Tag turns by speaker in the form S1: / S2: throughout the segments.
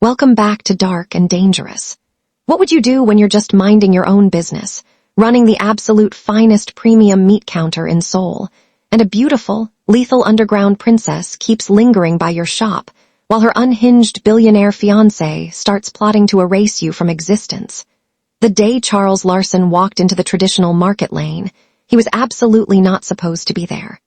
S1: Welcome back to Dark and Dangerous. What would you do when you're just minding your own business, running the absolute finest premium meat counter in Seoul, and a beautiful, lethal underground princess keeps lingering by your shop while her unhinged billionaire fiancé starts plotting to erase you from existence? The day Charles Larson walked into the traditional market lane, he was absolutely not supposed to be there.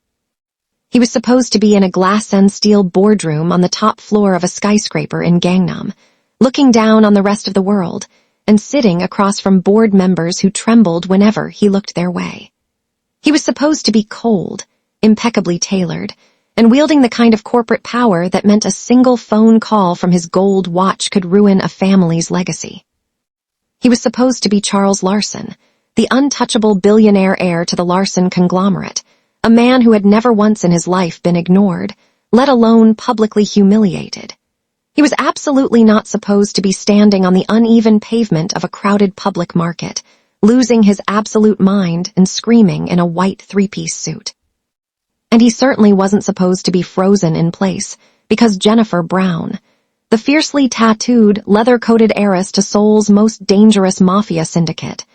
S1: He was supposed to be in a glass and steel boardroom on the top floor of a skyscraper in Gangnam, looking down on the rest of the world and sitting across from board members who trembled whenever he looked their way. He was supposed to be cold, impeccably tailored, and wielding the kind of corporate power that meant a single phone call from his gold watch could ruin a family's legacy. He was supposed to be Charles Larson, the untouchable billionaire heir to the Larson conglomerate, a man who had never once in his life been ignored, let alone publicly humiliated. He was absolutely not supposed to be standing on the uneven pavement of a crowded public market, losing his absolute mind and screaming in a white three-piece suit. And he certainly wasn't supposed to be frozen in place, because Jennifer Brown, the fiercely tattooed, leather-coated heiress to Seoul's most dangerous mafia syndicate,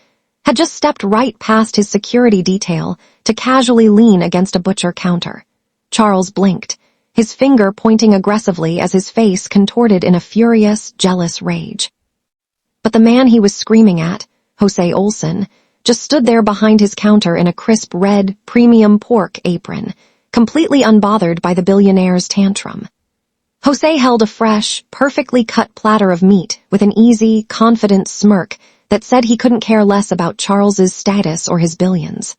S1: had just stepped right past his security detail to casually lean against a butcher counter. Charles blinked, his finger pointing aggressively as his face contorted in a furious, jealous rage. But the man he was screaming at, Jose Oleson, just stood there behind his counter in a crisp red, premium pork apron, completely unbothered by the billionaire's tantrum. Jose held a fresh, perfectly cut platter of meat with an easy, confident smirk that said he couldn't care less about Charles's status or his billions.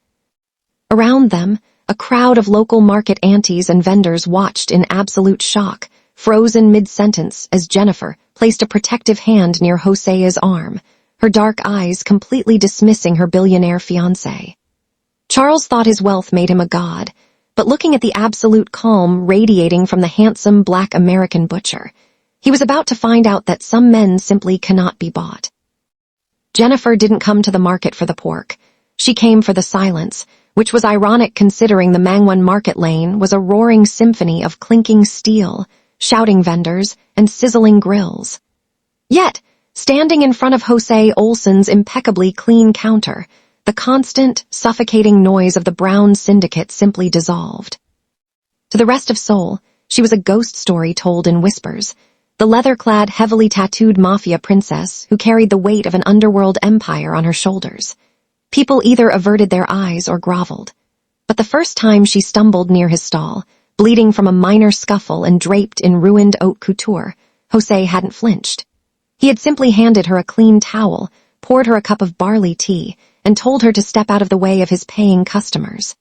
S1: Around them, a crowd of local market aunties and vendors watched in absolute shock, frozen mid-sentence as Jennifer placed a protective hand near Jose's arm, her dark eyes completely dismissing her billionaire fiancé. Charles thought his wealth made him a god, but looking at the absolute calm radiating from the handsome black American butcher, he was about to find out that some men simply cannot be bought. Jennifer didn't come to the market for the pork. She came for the silence, which was ironic considering the Mangwon market lane was a roaring symphony of clinking steel, shouting vendors, and sizzling grills. Yet, standing in front of Jose Olson's impeccably clean counter, the constant, suffocating noise of the Brown syndicate simply dissolved. To the rest of Seoul, she was a ghost story told in whispers, the leather-clad, heavily tattooed mafia princess who carried the weight of an underworld empire on her shoulders. People either averted their eyes or groveled. But the first time she stumbled near his stall, bleeding from a minor scuffle and draped in ruined haute couture, Jose hadn't flinched. He had simply handed her a clean towel, poured her a cup of barley tea, and told her to step out of the way of his paying customers.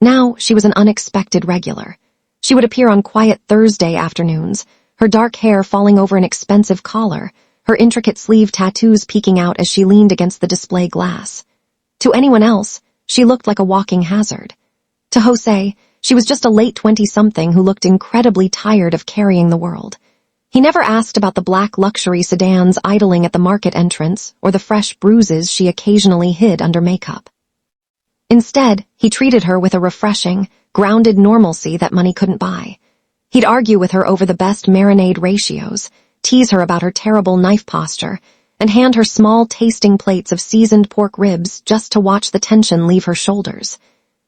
S1: Now she was an unexpected regular. She would appear on quiet Thursday afternoons, her dark hair falling over an expensive collar, her intricate sleeve tattoos peeking out as she leaned against the display glass. To anyone else, she looked like a walking hazard. To Jose, she was just a late 20-something who looked incredibly tired of carrying the world. He never asked about the black luxury sedans idling at the market entrance or the fresh bruises she occasionally hid under makeup. Instead, he treated her with a refreshing, grounded normalcy that money couldn't buy. He'd argue with her over the best marinade ratios, tease her about her terrible knife posture, and hand her small tasting plates of seasoned pork ribs just to watch the tension leave her shoulders.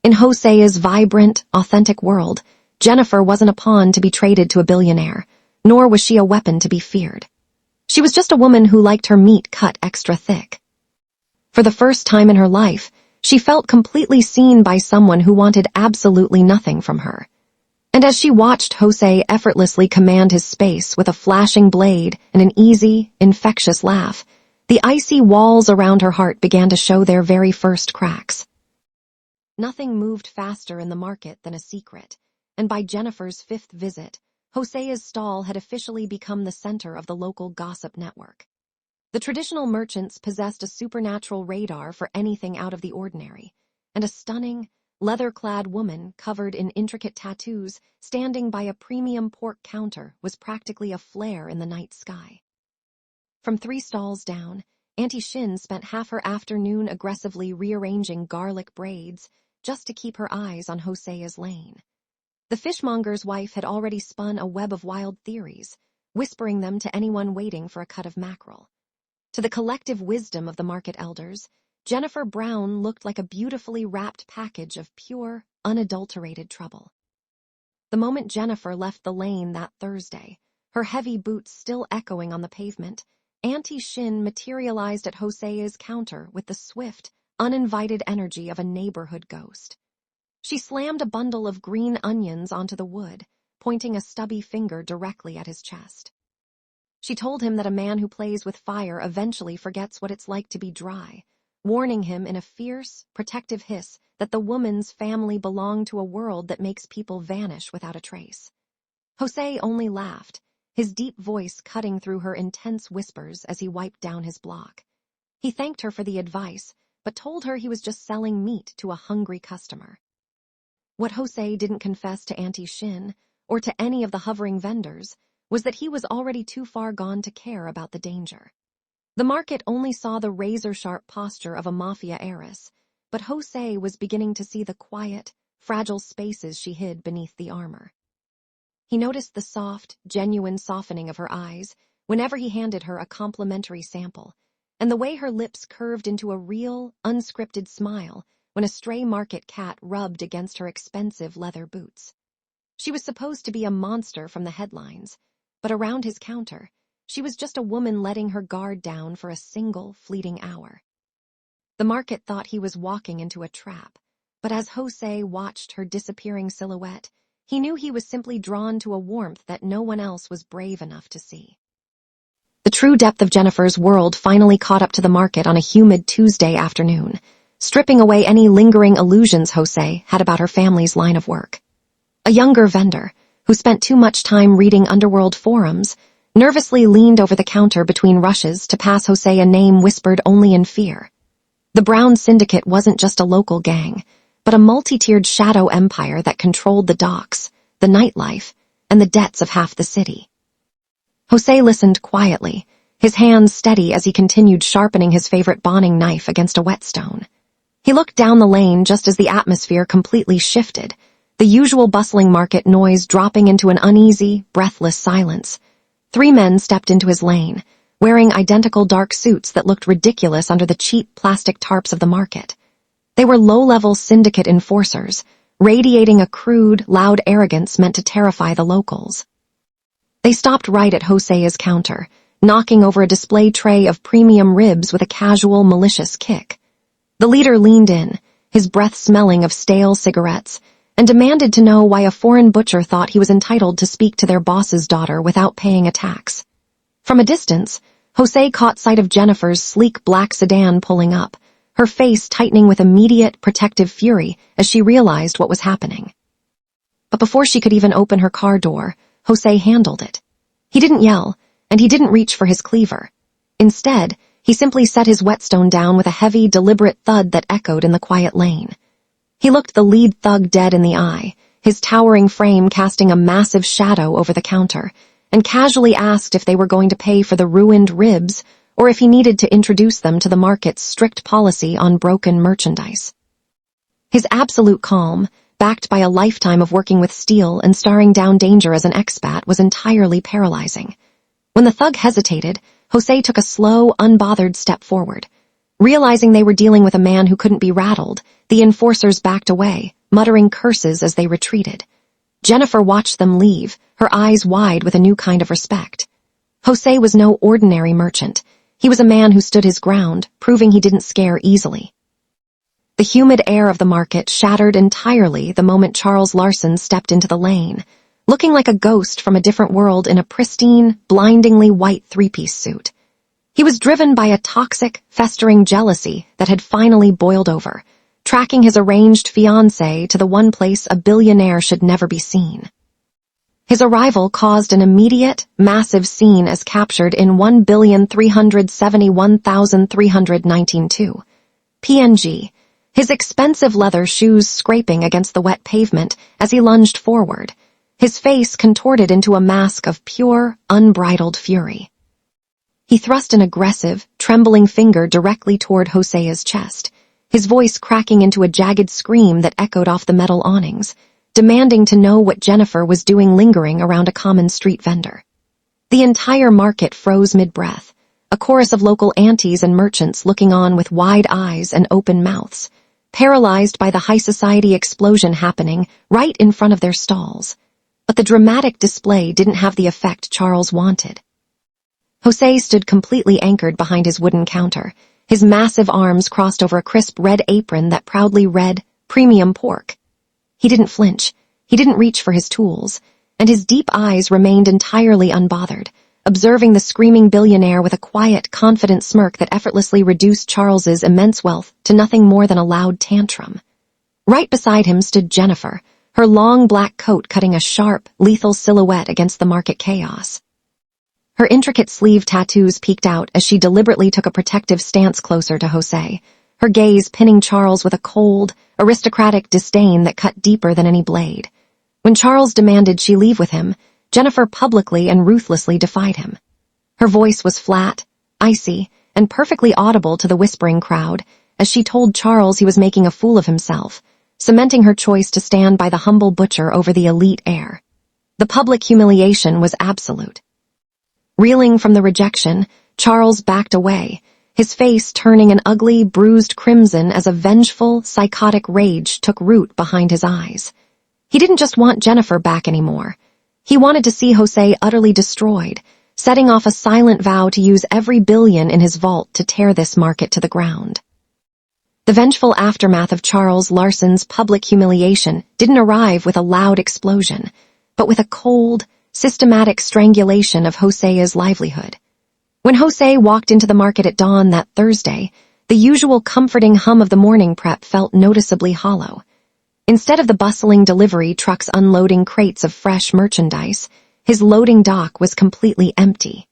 S1: In Jose's vibrant, authentic world, Jennifer wasn't a pawn to be traded to a billionaire, nor was she a weapon to be feared. She was just a woman who liked her meat cut extra thick. For the first time in her life, she felt completely seen by someone who wanted absolutely nothing from her. And as she watched Jose effortlessly command his space with a flashing blade and an easy, infectious laugh, the icy walls around her heart began to show their very first cracks. Nothing moved faster in the market than a secret, and by Jennifer's fifth visit, Jose's stall had officially become the center of the local gossip network. The traditional merchants possessed a supernatural radar for anything out of the ordinary, and a stunning, leather-clad woman covered in intricate tattoos standing by a premium pork counter was practically a flare in the night sky. From 3 stalls down, Auntie Shin spent half her afternoon aggressively rearranging garlic braids just to keep her eyes on Jose's lane. The fishmonger's wife had already spun a web of wild theories, whispering them to anyone waiting for a cut of mackerel. To the collective wisdom of the market elders, Jennifer Brown looked like a beautifully wrapped package of pure, unadulterated trouble. The moment Jennifer left the lane that Thursday, her heavy boots still echoing on the pavement, Auntie Shin materialized at Jose's counter with the swift, uninvited energy of a neighborhood ghost. She slammed a bundle of green onions onto the wood, pointing a stubby finger directly at his chest. She told him that a man who plays with fire eventually forgets what it's like to be dry, warning him in a fierce, protective hiss that the woman's family belonged to a world that makes people vanish without a trace. Jose only laughed, his deep voice cutting through her intense whispers as he wiped down his block. He thanked her for the advice, but told her he was just selling meat to a hungry customer. What Jose didn't confess to Auntie Shin, or to any of the hovering vendors, was that he was already too far gone to care about the danger. The market only saw the razor-sharp posture of a Mafia Heiress, but Jose was beginning to see the quiet, fragile spaces she hid beneath the armor. He noticed the soft, genuine softening of her eyes whenever he handed her a complimentary sample, and the way her lips curved into a real, unscripted smile when a stray market cat rubbed against her expensive leather boots. She was supposed to be a monster from the headlines, but around his counter, she was just a woman letting her guard down for a single, fleeting hour. The market thought he was walking into a trap, but as Jose watched her disappearing silhouette, he knew he was simply drawn to a warmth that no one else was brave enough to see. The true depth of Jennifer's world finally caught up to the market on a humid Tuesday afternoon, stripping away any lingering illusions Jose had about her family's line of work. A younger vendor, who spent too much time reading underworld forums, nervously leaned over the counter between rushes to pass Jose a name whispered only in fear. The Brown Syndicate wasn't just a local gang, but a multi-tiered shadow empire that controlled the docks, the nightlife, and the debts of half the city. Jose listened quietly, his hands steady as he continued sharpening his favorite boning knife against a whetstone. He looked down the lane just as the atmosphere completely shifted, the usual bustling market noise dropping into an uneasy, breathless silence. 3 men stepped into his lane, wearing identical dark suits that looked ridiculous under the cheap plastic tarps of the market. They were low-level syndicate enforcers, radiating a crude, loud arrogance meant to terrify the locals. They stopped right at Jose's counter, knocking over a display tray of premium ribs with a casual, malicious kick. The leader leaned in, his breath smelling of stale cigarettes, and demanded to know why a foreign butcher thought he was entitled to speak to their boss's daughter without paying a tax. From a distance, Jose caught sight of Jennifer's sleek black sedan pulling up, her face tightening with immediate, protective fury as she realized what was happening. But before she could even open her car door, Jose handled it. He didn't yell, and he didn't reach for his cleaver. Instead, he simply set his whetstone down with a heavy, deliberate thud that echoed in the quiet lane. He looked the lead thug dead in the eye, his towering frame casting a massive shadow over the counter, and casually asked if they were going to pay for the ruined ribs or if he needed to introduce them to the market's strict policy on broken merchandise. His absolute calm, backed by a lifetime of working with steel and staring down danger as an expat, was entirely paralyzing. When the thug hesitated, Jose took a slow, unbothered step forward. Realizing they were dealing with a man who couldn't be rattled, the enforcers backed away, muttering curses as they retreated. Jennifer watched them leave, her eyes wide with a new kind of respect. Jose was no ordinary merchant. He was a man who stood his ground, proving he didn't scare easily. The humid air of the market shattered entirely the moment Charles Larson stepped into the lane, looking like a ghost from a different world in a pristine, blindingly white 3-piece suit. He was driven by a toxic, festering jealousy that had finally boiled over, tracking his arranged fiancée to the one place a billionaire should never be seen. His arrival caused an immediate, massive scene as captured in 1,371,319 PNG, his expensive leather shoes scraping against the wet pavement as he lunged forward, his face contorted into a mask of pure, unbridled fury. He thrust an aggressive, trembling finger directly toward Jose's chest, his voice cracking into a jagged scream that echoed off the metal awnings, demanding to know what Jennifer was doing lingering around a common street vendor. The entire market froze mid-breath, a chorus of local aunties and merchants looking on with wide eyes and open mouths, paralyzed by the high society explosion happening right in front of their stalls. But the dramatic display didn't have the effect Charles wanted. Jose stood completely anchored behind his wooden counter, his massive arms crossed over a crisp red apron that proudly read, "Premium Pork." He didn't flinch, he didn't reach for his tools, and his deep eyes remained entirely unbothered, observing the screaming billionaire with a quiet, confident smirk that effortlessly reduced Charles's immense wealth to nothing more than a loud tantrum. Right beside him stood Jennifer, her long black coat cutting a sharp, lethal silhouette against the market chaos. Her intricate sleeve tattoos peeked out as she deliberately took a protective stance closer to Jose, her gaze pinning Charles with a cold, aristocratic disdain that cut deeper than any blade. When Charles demanded she leave with him, Jennifer publicly and ruthlessly defied him. Her voice was flat, icy, and perfectly audible to the whispering crowd as she told Charles he was making a fool of himself, cementing her choice to stand by the humble butcher over the elite heir. The public humiliation was absolute. Reeling from the rejection, Charles backed away, his face turning an ugly, bruised crimson as a vengeful, psychotic rage took root behind his eyes. He didn't just want Jennifer back anymore. He wanted to see Jose utterly destroyed, setting off a silent vow to use every billion in his vault to tear this market to the ground. The vengeful aftermath of Charles Larson's public humiliation didn't arrive with a loud explosion, but with a cold, systematic strangulation of Jose's livelihood. When Jose walked into the market at dawn that Thursday, the usual comforting hum of the morning prep felt noticeably hollow. Instead of the bustling delivery trucks unloading crates of fresh merchandise, his loading dock was completely empty.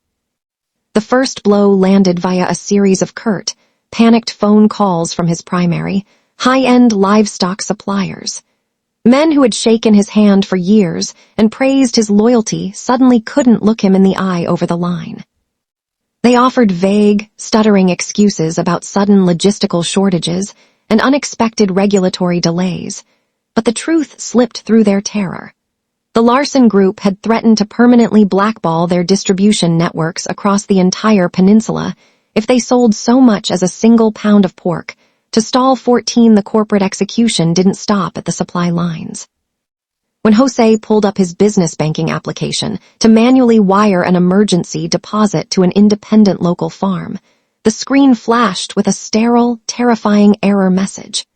S1: The first blow landed via a series of curt, panicked phone calls from his primary, high-end livestock suppliers. Men who had shaken his hand for years and praised his loyalty suddenly couldn't look him in the eye over the line. They offered vague, stuttering excuses about sudden logistical shortages and unexpected regulatory delays, but the truth slipped through their terror. The Larson Group had threatened to permanently blackball their distribution networks across the entire peninsula if they sold so much as a single pound of pork. To stall 14, the corporate execution didn't stop at the supply lines. When Jose pulled up his business banking application to manually wire an emergency deposit to an independent local farm, the screen flashed with a sterile, terrifying error message.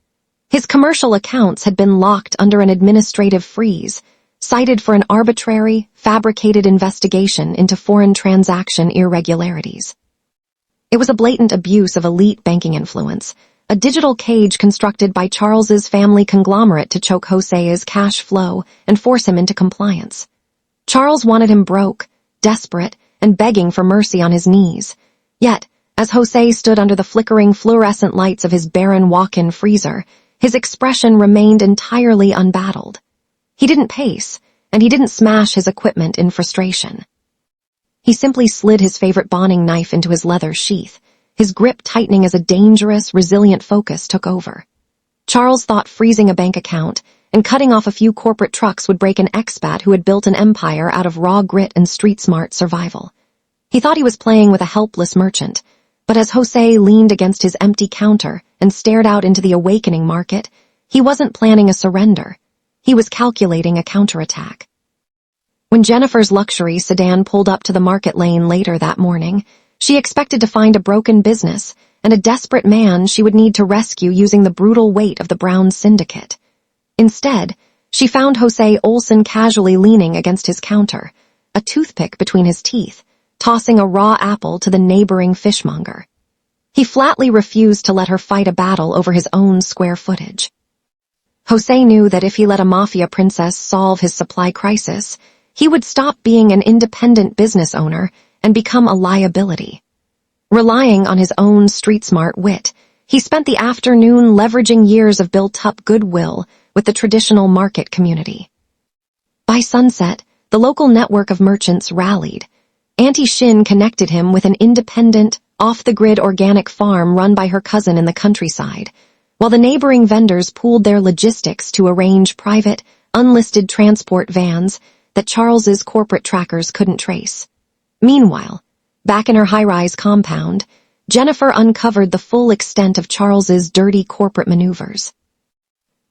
S1: His commercial accounts had been locked under an administrative freeze, cited for an arbitrary, fabricated investigation into foreign transaction irregularities. It was a blatant abuse of elite banking influence, a digital cage constructed by Charles's family conglomerate to choke Jose's cash flow and force him into compliance. Charles wanted him broke, desperate, and begging for mercy on his knees. Yet, as Jose stood under the flickering fluorescent lights of his barren walk-in freezer, his expression remained entirely unbattled. He didn't pace, and he didn't smash his equipment in frustration. He simply slid his favorite boning knife into his leather sheath, his grip tightening as a dangerous, resilient focus took over. Charles thought freezing a bank account and cutting off a few corporate trucks would break an expat who had built an empire out of raw grit and street-smart survival. He thought he was playing with a helpless merchant, but as Jose leaned against his empty counter and stared out into the awakening market, he wasn't planning a surrender. He was calculating a counterattack. When Jennifer's luxury sedan pulled up to the market lane later that morning, she expected to find a broken business and a desperate man she would need to rescue using the brutal weight of the Brown syndicate. Instead, she found Jose Oleson casually leaning against his counter, a toothpick between his teeth, tossing a raw apple to the neighboring fishmonger. He flatly refused to let her fight a battle over his own square footage. Jose knew that if he let a mafia princess solve his supply crisis, he would stop being an independent business owner and become a liability. Relying on his own street-smart wit, he spent the afternoon leveraging years of built-up goodwill with the traditional market community. By sunset, the local network of merchants rallied. Auntie Shin connected him with an independent, off-the-grid organic farm run by her cousin in the countryside, while the neighboring vendors pooled their logistics to arrange private, unlisted transport vans that Charles's corporate trackers couldn't trace. Meanwhile, back in her high-rise compound, Jennifer uncovered the full extent of Charles's dirty corporate maneuvers.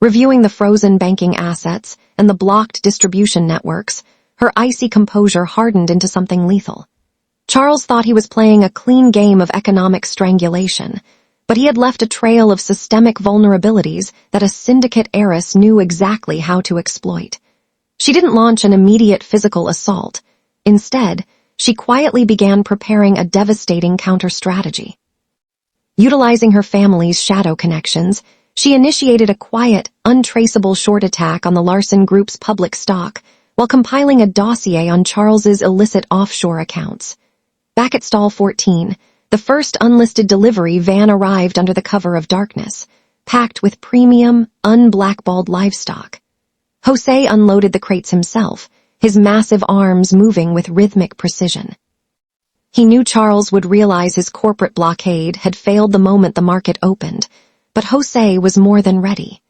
S1: Reviewing the frozen banking assets and the blocked distribution networks, her icy composure hardened into something lethal. Charles thought he was playing a clean game of economic strangulation, but he had left a trail of systemic vulnerabilities that a syndicate heiress knew exactly how to exploit. She didn't launch an immediate physical assault. Instead, she quietly began preparing a devastating counter-strategy. Utilizing her family's shadow connections, she initiated a quiet, untraceable short attack on the Larson Group's public stock while compiling a dossier on Charles's illicit offshore accounts. Back at Stall 14, the first unlisted delivery van arrived under the cover of darkness, packed with premium, unblackballed livestock. Jose unloaded the crates himself, his massive arms moving with rhythmic precision. He knew Charles would realize his corporate blockade had failed the moment the market opened, but Jose was more than ready.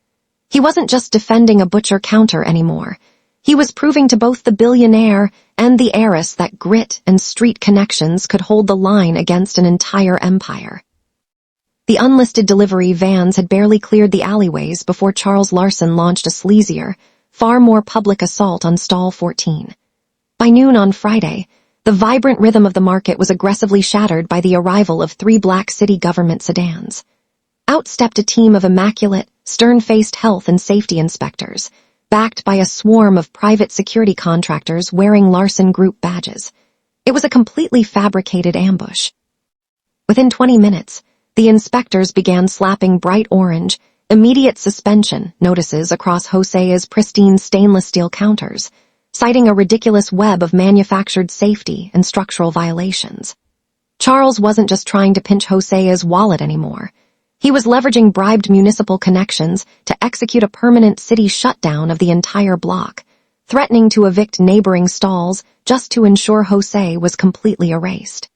S1: He wasn't just defending a butcher counter anymore. He was proving to both the billionaire and the heiress that grit and street connections could hold the line against an entire empire. The unlisted delivery vans had barely cleared the alleyways before Charles Larson launched a sleazier, far more public assault on Stall 14. By noon on Friday, the vibrant rhythm of the market was aggressively shattered by the arrival of 3 black city government sedans. Out stepped a team of immaculate, stern-faced health and safety inspectors, backed by a swarm of private security contractors wearing Larson Group badges. It was a completely fabricated ambush. Within 20 minutes, the inspectors began slapping bright orange, immediate suspension notices across Jose's pristine stainless steel counters, citing a ridiculous web of manufactured safety and structural violations. Charles wasn't just trying to pinch Jose's wallet anymore. He was leveraging bribed municipal connections to execute a permanent city shutdown of the entire block, threatening to evict neighboring stalls just to ensure Jose was completely erased.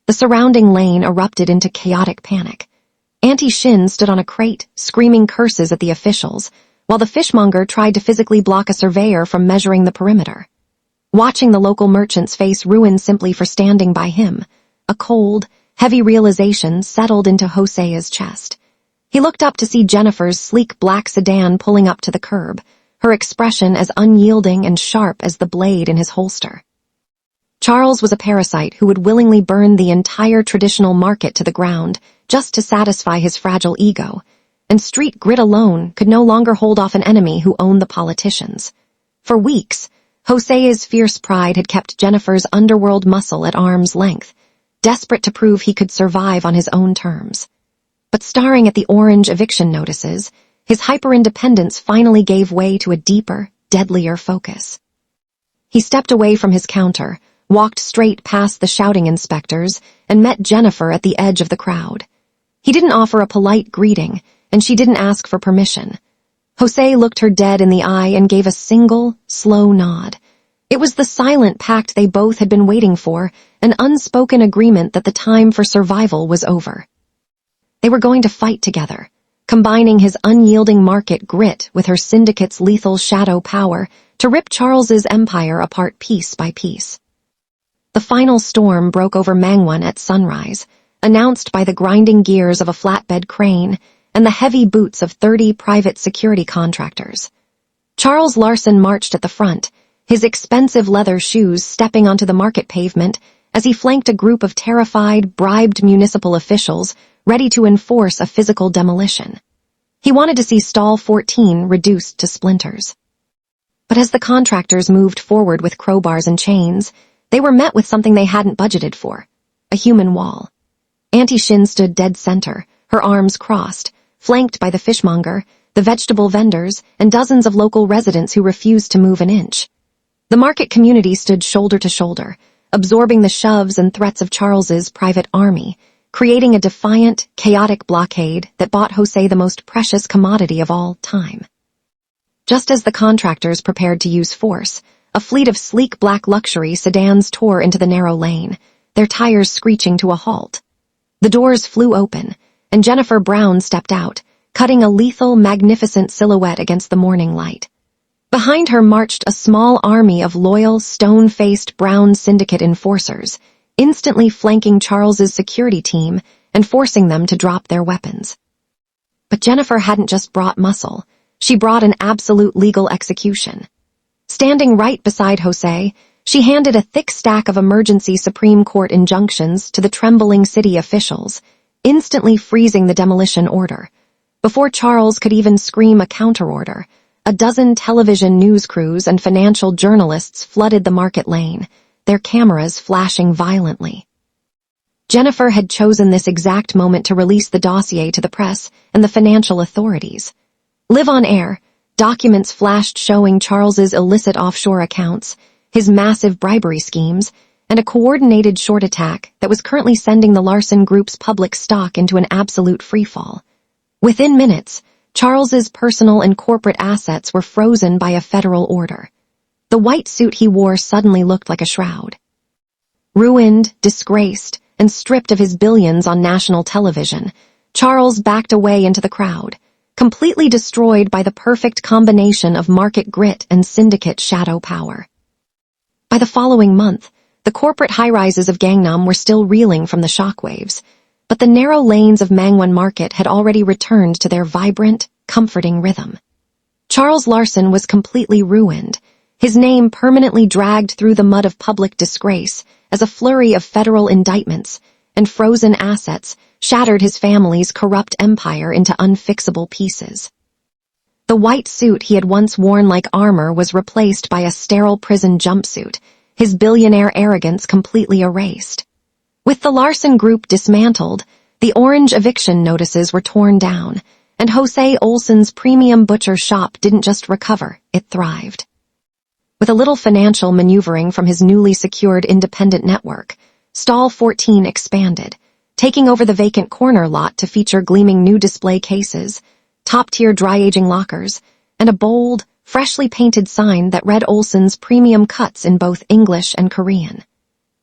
S1: The surrounding lane erupted into chaotic panic. Auntie Shin stood on a crate, screaming curses at the officials, while the fishmonger tried to physically block a surveyor from measuring the perimeter. Watching the local merchants face ruin simply for standing by him, a cold, heavy realization settled into Jose's chest. He looked up to see Jennifer's sleek black sedan pulling up to the curb, her expression as unyielding and sharp as the blade in his holster. Charles was a parasite who would willingly burn the entire traditional market to the ground just to satisfy his fragile ego, and street grit alone could no longer hold off an enemy who owned the politicians. For weeks, Jose's fierce pride had kept Jennifer's underworld muscle at arm's length, desperate to prove he could survive on his own terms. But staring at the orange eviction notices, his hyper-independence finally gave way to a deeper, deadlier focus. He stepped away from his counter, walked straight past the shouting inspectors, and met Jennifer at the edge of the crowd. He didn't offer a polite greeting, and she didn't ask for permission. Jose looked her dead in the eye and gave a single, slow nod. It was the silent pact they both had been waiting for, an unspoken agreement that the time for survival was over. They were going to fight together, combining his unyielding market grit with her syndicate's lethal shadow power to rip Charles's empire apart piece by piece. The final storm broke over Mangwon at sunrise, announced by the grinding gears of a flatbed crane and the heavy boots of 30 private security contractors. Charles Larson marched at the front, his expensive leather shoes stepping onto the market pavement as he flanked a group of terrified, bribed municipal officials ready to enforce a physical demolition. He wanted to see Stall 14 reduced to splinters. But as the contractors moved forward with crowbars and chains, they were met with something they hadn't budgeted for, a human wall. Auntie Shin stood dead center, her arms crossed, flanked by the fishmonger, the vegetable vendors, and dozens of local residents who refused to move an inch. The market community stood shoulder to shoulder, absorbing the shoves and threats of Charles's private army, creating a defiant, chaotic blockade that bought Jose the most precious commodity of all time. Just as the contractors prepared to use force, a fleet of sleek black luxury sedans tore into the narrow lane, their tires screeching to a halt. The doors flew open, and Jennifer Brown stepped out, cutting a lethal, magnificent silhouette against the morning light. Behind her marched a small army of loyal, stone-faced brown syndicate enforcers, instantly flanking Charles's security team and forcing them to drop their weapons. But Jennifer hadn't just brought muscle. She brought an absolute legal execution. Standing right beside Jose, she handed a thick stack of emergency Supreme Court injunctions to the trembling city officials, instantly freezing the demolition order. Before Charles could even scream a counterorder, a dozen television news crews and financial journalists flooded the market lane, their cameras flashing violently. Jennifer had chosen this exact moment to release the dossier to the press and the financial authorities. Live on air, documents flashed showing Charles's illicit offshore accounts, his massive bribery schemes, and a coordinated short attack that was currently sending the Larson Group's public stock into an absolute freefall. Within minutes, Charles's personal and corporate assets were frozen by a federal order. The white suit he wore suddenly looked like a shroud. Ruined, disgraced, and stripped of his billions on national television, Charles backed away into the crowd, completely destroyed by the perfect combination of market grit and syndicate shadow power. By the following month, the corporate high-rises of Gangnam were still reeling from the shockwaves, but the narrow lanes of Mangwon Market had already returned to their vibrant, comforting rhythm. Charles Larson was completely ruined, his name permanently dragged through the mud of public disgrace as a flurry of federal indictments and frozen assets shattered his family's corrupt empire into unfixable pieces. The white suit he had once worn like armor was replaced by a sterile prison jumpsuit, his billionaire arrogance completely erased. With the Larson Group dismantled, the orange eviction notices were torn down, and Jose Olson's premium butcher shop didn't just recover, it thrived. With a little financial maneuvering from his newly secured independent network, Stall 14 expanded, taking over the vacant corner lot to feature gleaming new display cases, top-tier dry-aging lockers, and a bold, freshly painted sign that read Olson's premium cuts in both English and Korean.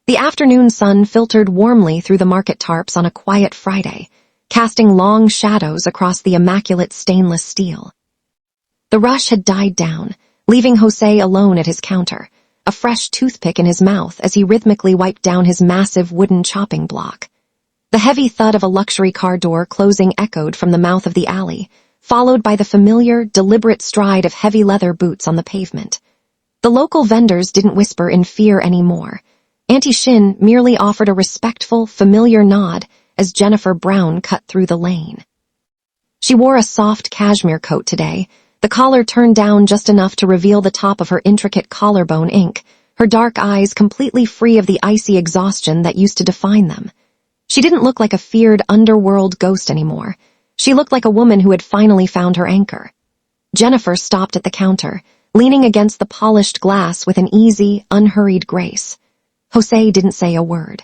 S1: The afternoon sun filtered warmly through the market tarps on a quiet Friday, casting long shadows across the immaculate stainless steel. The rush had died down, leaving Jose alone at his counter, a fresh toothpick in his mouth as he rhythmically wiped down his massive wooden chopping block. The heavy thud of a luxury car door closing echoed from the mouth of the alley, followed by the familiar, deliberate stride of heavy leather boots on the pavement. The local vendors didn't whisper in fear anymore. Auntie Shin merely offered a respectful, familiar nod as Jennifer Brown cut through the lane. She wore a soft cashmere coat today, the collar turned down just enough to reveal the top of her intricate collarbone ink, her dark eyes completely free of the icy exhaustion that used to define them. She didn't look like a feared underworld ghost anymore. She looked like a woman who had finally found her anchor. Jennifer stopped at the counter, leaning against the polished glass with an easy, unhurried grace. Jose didn't say a word.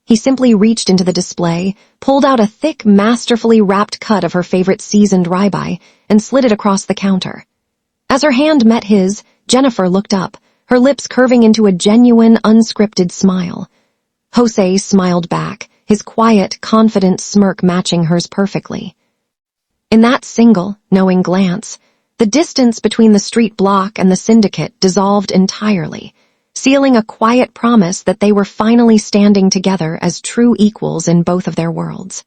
S1: He simply reached into the display, pulled out a thick, masterfully wrapped cut of her favorite seasoned ribeye, and slid it across the counter. As her hand met his, Jennifer looked up, her lips curving into a genuine, unscripted smile. Jose smiled back, his quiet, confident smirk matching hers perfectly. In that single, knowing glance, the distance between the street block and the syndicate dissolved entirely, sealing a quiet promise that they were finally standing together as true equals in both of their worlds.